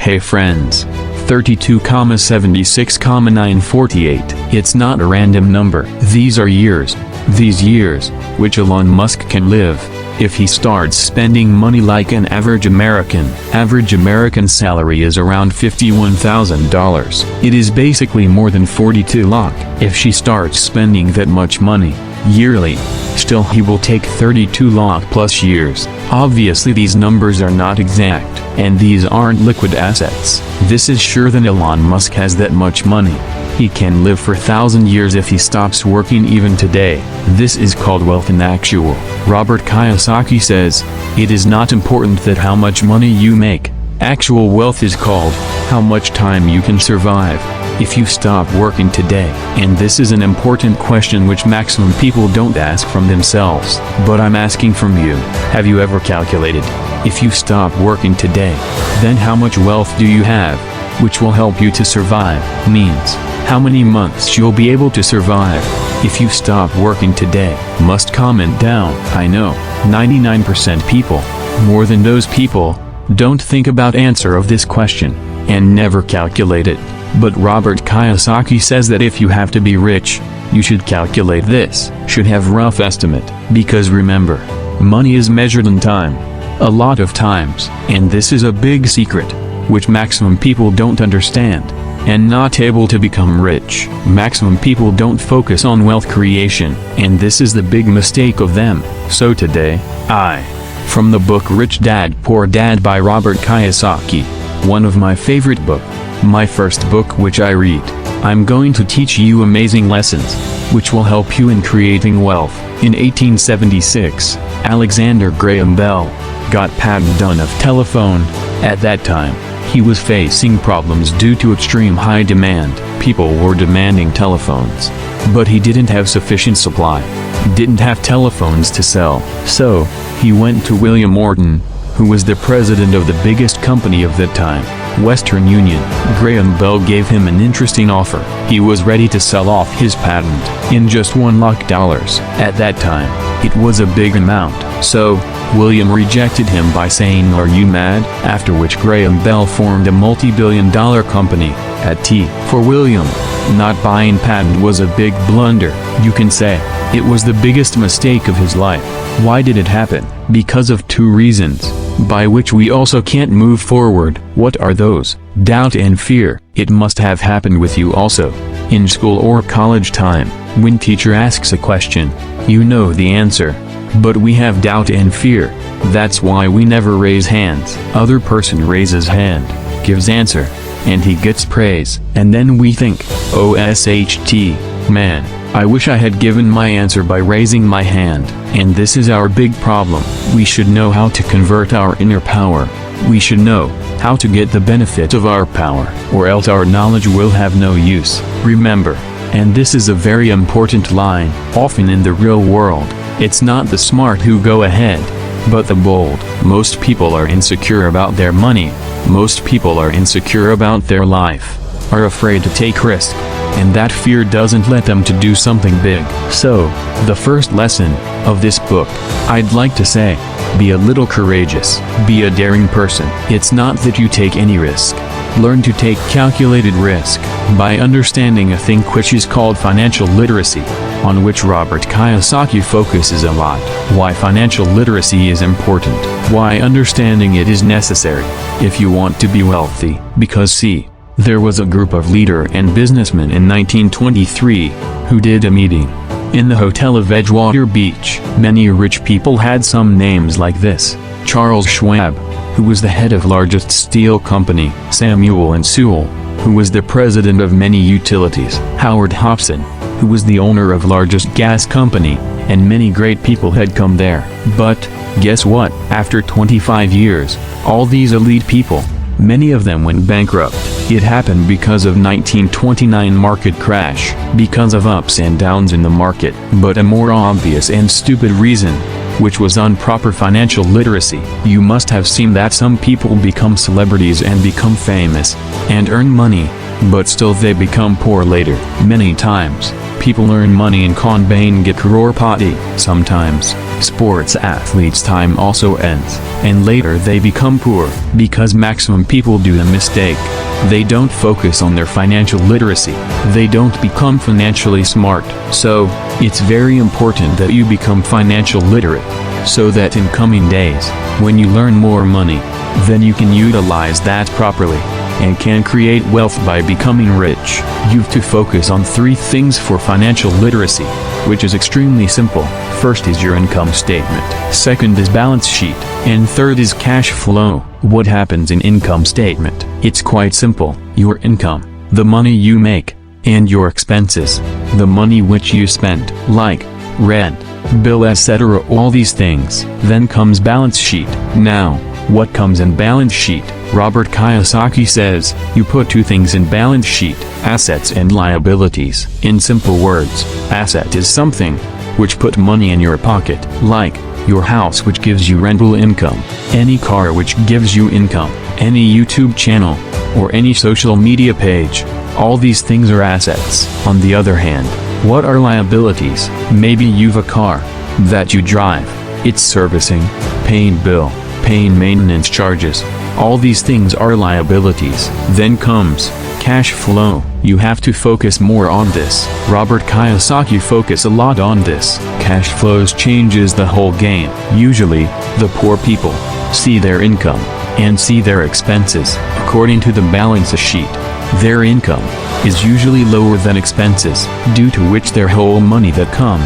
Hey friends. 32,76,948. It's not a random number. These are years. These years, which Elon Musk can live, if he starts spending money like an average American. Average American salary is around $51,000. It is basically more than 42 lakh. If she starts spending that much money, yearly, still he will take 32 lakh plus years. Obviously these numbers are not exact, and these aren't liquid assets. This is sure that Elon Musk has that much money. He can live for 1,000 years if he stops working even today. This is called wealth in actual. Robert Kiyosaki says, it is not important that how much money you make. Actual wealth is called how much time you can survive if you stop working today. And this is an important question which maximum people don't ask from themselves, but I'm asking from you. Have you ever calculated, if you stop working today, then how much wealth do you have, which will help you to survive? Means, how many months you'll be able to survive if you stop working today. Must comment down. I know, 99% people, more than those people, don't think about answer of this question, and never calculate it. But Robert Kiyosaki says that if you have to be rich, you should calculate this, should have rough estimate, because remember, money is measured in time, a lot of times, and this is a big secret, which maximum people don't understand, and not able to become rich. Maximum people don't focus on wealth creation, and this is the big mistake of them. So today, from the book Rich Dad Poor Dad by Robert Kiyosaki, one of my favorite book, my first book which I read, I'm going to teach you amazing lessons, which will help you in creating wealth. In 1876, Alexander Graham Bell got patent done of telephone. At that time, he was facing problems due to extreme high demand. People were demanding telephones, but he didn't have sufficient supply, didn't have telephones to sell. So, he went to William Morton, who was the president of the biggest company of that time, Western Union. Graham Bell gave him an interesting offer. He was ready to sell off his patent in just $1 lakh. At that time, it was a big amount. So, William rejected him by saying, "Are you mad?" After which Graham Bell formed a multi-billion-dollar company, at T. For William, not buying patent was a big blunder. You can say, it was the biggest mistake of his life. Why did it happen? Because of two reasons, by which we also can't move forward. What are those? Doubt and fear. It must have happened with you also. In school or college time, when teacher asks a question, you know the answer, but we have doubt and fear. That's why we never raise hands. Other person raises hand, gives answer, and he gets praise. And then we think, OSHT, man, I wish I had given my answer by raising my hand. And this is our big problem. We should know how to convert our inner power. We should know how to get the benefit of our power, or else our knowledge will have no use. Remember, and this is a very important line, often in the real world, it's not the smart who go ahead, but the bold. Most people are insecure about their money. Most people are insecure about their life, are afraid to take risk, and that fear doesn't let them to do something big. So, the first lesson of this book, I'd like to say, be a little courageous, be a daring person. It's not that you take any risk. Learn to take calculated risk, by understanding a thing which is called financial literacy, on which Robert Kiyosaki focuses a lot. Why financial literacy is important, why understanding it is necessary, if you want to be wealthy. Because see, there was a group of leaders and businessmen in 1923, who did a meeting in the hotel of Edgewater Beach. Many rich people had some names like this: Charles Schwab, who was the head of largest steel company; Samuel and Sewell, who was the president of many utilities; Howard Hobson, who was the owner of largest gas company, and many great people had come there. But, guess what? After 25 years, all these elite people, many of them went bankrupt. It happened because of 1929 market crash, because of ups and downs in the market. But a more obvious and stupid reason, which was improper financial literacy. You must have seen that some people become celebrities and become famous, and earn money, but still they become poor later. Many times, people earn money and get crorepati. Sometimes, sports athletes' time also ends, and later they become poor, because maximum people do the mistake. They don't focus on their financial literacy. They don't become financially smart. So, it's very important that you become financial literate, so that in coming days, when you learn more money, then you can utilize that properly, and can create wealth by becoming rich. You've to focus on 3 things for financial literacy, which is extremely simple. First is your income statement. Second is balance sheet. And third is cash flow. What happens in income statement? It's quite simple. Your income, the money you make, and your expenses, the money which you spend, like rent, bill, etc., all these things. Then comes balance sheet. Now, what comes in balance sheet? Robert Kiyosaki says, you put 2 things in balance sheet, assets and liabilities. In simple words, asset is something which put money in your pocket, like your house which gives you rental income, any car which gives you income, any YouTube channel, or any social media page. All these things are assets. On the other hand, what are liabilities? Maybe you've a car that you drive, it's servicing, paying bill, paying maintenance charges. All these things are liabilities. Then comes cash flow. You have to focus more on this. Robert Kiyosaki focus a lot on this. Cash flows changes the whole game. Usually, the poor people see their income and see their expenses. According to the balance sheet, their income is usually lower than expenses, due to which their whole money that come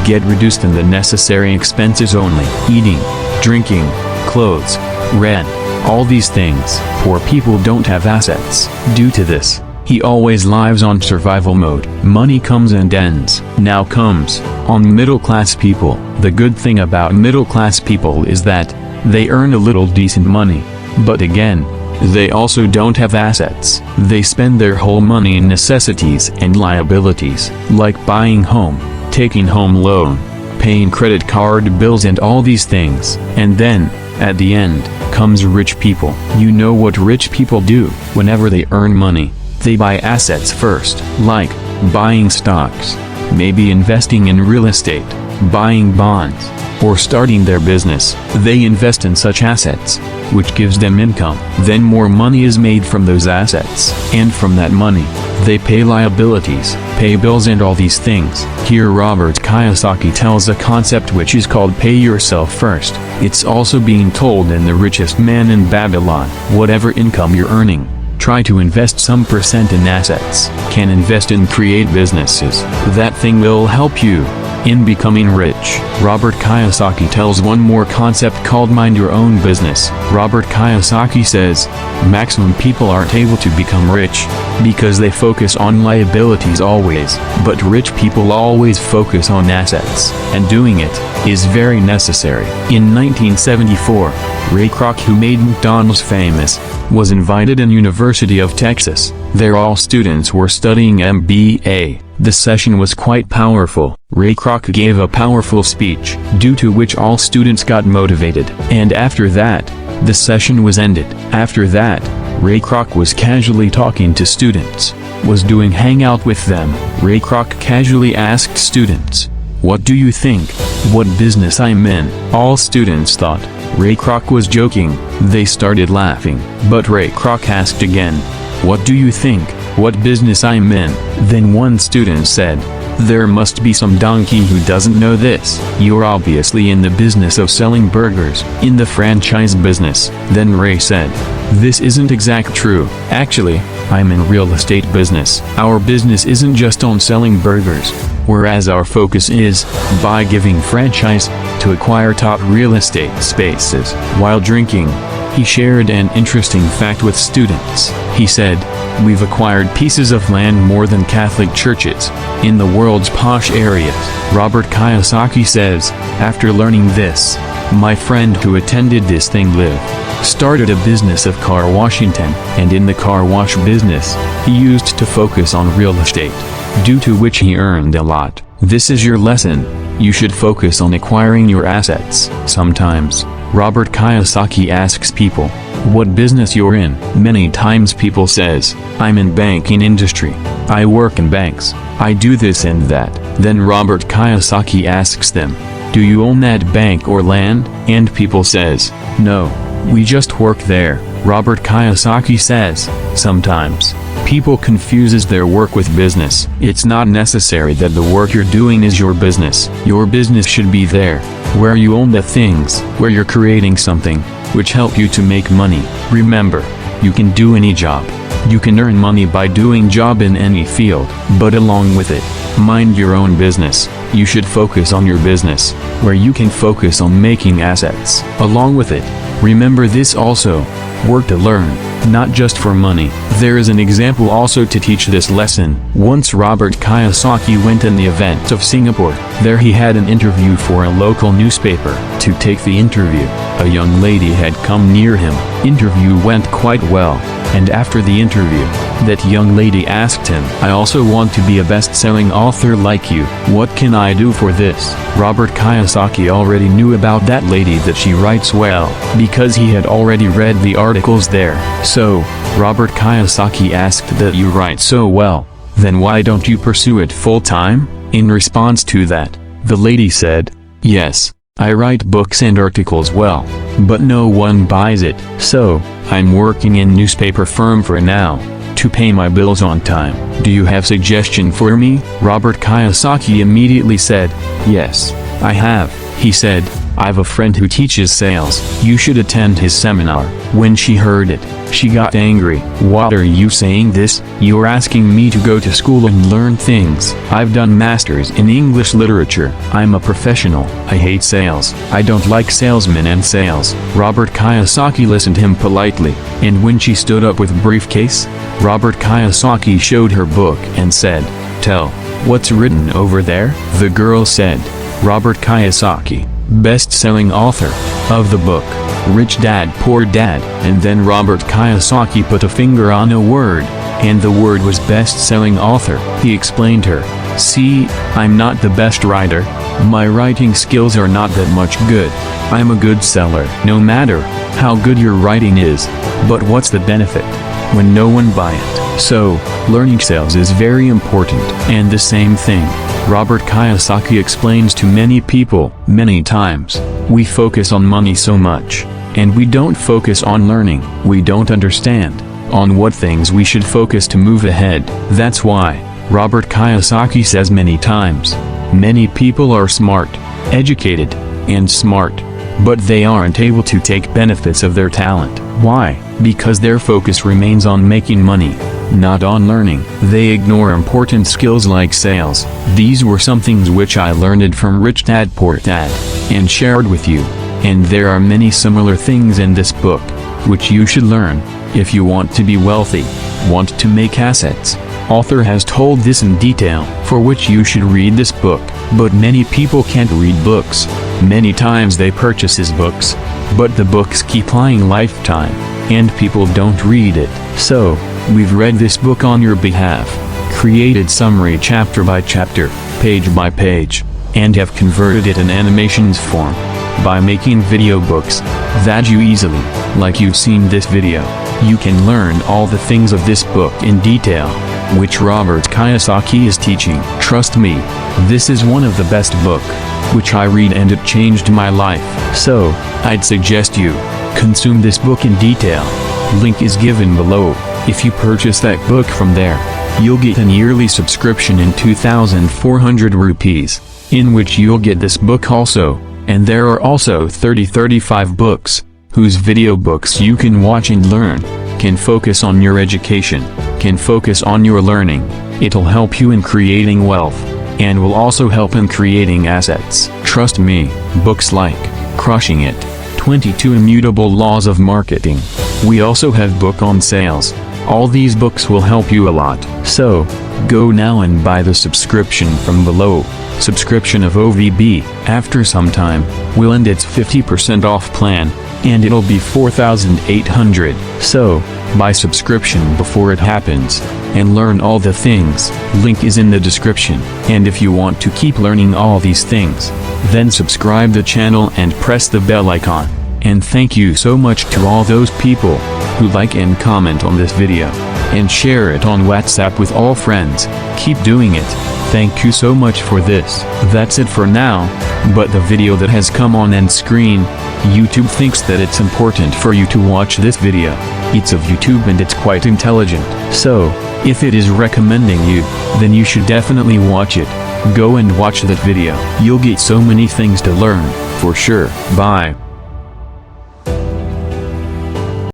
get reduced in the necessary expenses only. Eating, drinking, clothes, rent, all these things. Poor people don't have assets. Due to this, he always lives on survival mode. Money comes and ends. Now comes on middle-class people. The good thing about middle-class people is that they earn a little decent money. But again, they also don't have assets. They spend their whole money in necessities and liabilities, like buying home, taking home loan, paying credit card bills and all these things. And then, at the end, comes rich people. You know what rich people do? Whenever they earn money, they buy assets first, like buying stocks, maybe investing in real estate, buying bonds, or starting their business. They invest in such assets, which gives them income. Then more money is made from those assets, and from that money, they pay liabilities, pay bills and all these things. Here Robert Kiyosaki tells a concept which is called pay yourself first. It's also being told in The Richest Man in Babylon. Whatever income you're earning, try to invest some percent in assets. Can invest in create businesses. That thing will help you in becoming rich. Robert Kiyosaki tells one more concept called mind your own business. Robert Kiyosaki says, maximum people aren't able to become rich because they focus on liabilities always, but rich people always focus on assets, and doing it is very necessary. In 1974, Ray Kroc, who made McDonald's famous, was invited in University of Texas. There all students were studying MBA. The session was quite powerful. Ray Kroc gave a powerful speech, due to which all students got motivated. And after that, the session was ended. After that, Ray Kroc was casually talking to students, was doing hangout with them. Ray Kroc casually asked students, "What do you think? What business I'm in?" All students thought Ray Kroc was joking. They started laughing. But Ray Kroc asked again, "What do you think? What business I'm in?" Then one student said, "There must be some donkey who doesn't know this. You're obviously in the business of selling burgers, in the franchise business." Then Ray said, "This isn't exact true. Actually, I'm in real estate business. Our business isn't just on selling burgers, whereas our focus is, by giving franchise, to acquire top real estate spaces." While drinking, he shared an interesting fact with students. He said, "We've acquired pieces of land more than Catholic churches, in the world's posh areas." Robert Kiyosaki says, after learning this, "My friend who attended this thing started a business of car washing, and in the car wash business, he used to focus on real estate, due to which he earned a lot." This is your lesson. You should focus on acquiring your assets. Sometimes, Robert Kiyosaki asks people, what business you're in. Many times people says, I'm in banking industry. I work in banks. I do this and that. Then Robert Kiyosaki asks them, do you own that bank or land? And people says, no, we just work there. Robert Kiyosaki says, sometimes people confuses their work with business. It's not necessary that the work you're doing is your business. Your business should be there, where you own the things, where you're creating something, which help you to make money. Remember, you can do any job. You can earn money by doing job in any field, but along with it, mind your own business. You should focus on your business, where you can focus on making assets. Along with it, remember this also, work to learn, not just for money. There is an example also to teach this lesson. Once Robert Kiyosaki went in the event of Singapore. There he had an interview for a local newspaper. To take the interview, a young lady had come near him. Interview went quite well, and after the interview, that young lady asked him, I also want to be a best-selling author like you. What can I do for this? Robert Kiyosaki already knew about that lady, that she writes well, because he had already read the articles there. So, Robert Kiyosaki asked, that you write so well, then why don't you pursue it full-time? In response to that, the lady said, yes, I write books and articles well, but no one buys it. So, I'm working in newspaper firm for now, to pay my bills on time. Do you have suggestion for me? Robert Kiyosaki immediately said, yes, I have. He said, I've a friend who teaches sales. You should attend his seminar. When she heard it, she got angry. What are you saying this? You're asking me to go to school and learn things. I've done masters in English literature. I'm a professional. I hate sales. I don't like salesmen and sales. Robert Kiyosaki listened him politely, and when she stood up with briefcase, Robert Kiyosaki showed her book and said, tell, what's written over there? The girl said, Robert Kiyosaki, best-selling author of the book, Rich Dad Poor Dad. And then Robert Kiyosaki put a finger on a word, and the word was best-selling author. He explained her, see, I'm not the best writer, my writing skills are not that much good, I'm a good seller. No matter how good your writing is, but what's the benefit when no one buy it? So, learning sales is very important. And the same thing, Robert Kiyosaki explains to many people. Many times, we focus on money so much, and we don't focus on learning. We don't understand on what things we should focus to move ahead. That's why, Robert Kiyosaki says many times, many people are smart, educated, and smart, but they aren't able to take benefits of their talent. Why? Because their focus remains on making money, not on learning. They ignore important skills like sales. These were some things which I learned from Rich Dad Poor Dad, and shared with you. And there are many similar things in this book, which you should learn, if you want to be wealthy, want to make assets. Author has told this in detail, for which you should read this book. But many people can't read books. Many times they purchase his books, but the books keep lying lifetime, and people don't read it. So, we've read this book on your behalf, created summary chapter by chapter, page by page, and have converted it in animations form, by making video books, that you easily, like you've seen this video, you can learn all the things of this book in detail, which Robert Kiyosaki is teaching. Trust me, this is one of the best book, which I read and it changed my life. So, I'd suggest you, consume this book in detail. Link is given below. If you purchase that book from there, you'll get an yearly subscription in 2,400 rupees, in which you'll get this book also, and there are also 35 books, whose video books you can watch and learn, can focus on your education, can focus on your learning. It'll help you in creating wealth, and will also help in creating assets. Trust me, books like Crushing It, 22 Immutable Laws of Marketing. We also have book on sales. All these books will help you a lot. So, go now and buy the subscription from below. Subscription of OVB, after some time, will end its 50% off plan, and it'll be 4,800. So, buy subscription before it happens, and learn all the things. Link is in the description. And if you want to keep learning all these things, then subscribe the channel and press the bell icon. And thank you so much to all those people who like and comment on this video, and share it on WhatsApp with all friends. Keep doing it. Thank you so much for this. That's it for now, but the video that has come on end screen, YouTube thinks that it's important for you to watch this video. It's of YouTube and it's quite intelligent. So, if it is recommending you, then you should definitely watch it. Go and watch that video. You'll get so many things to learn, for sure. Bye.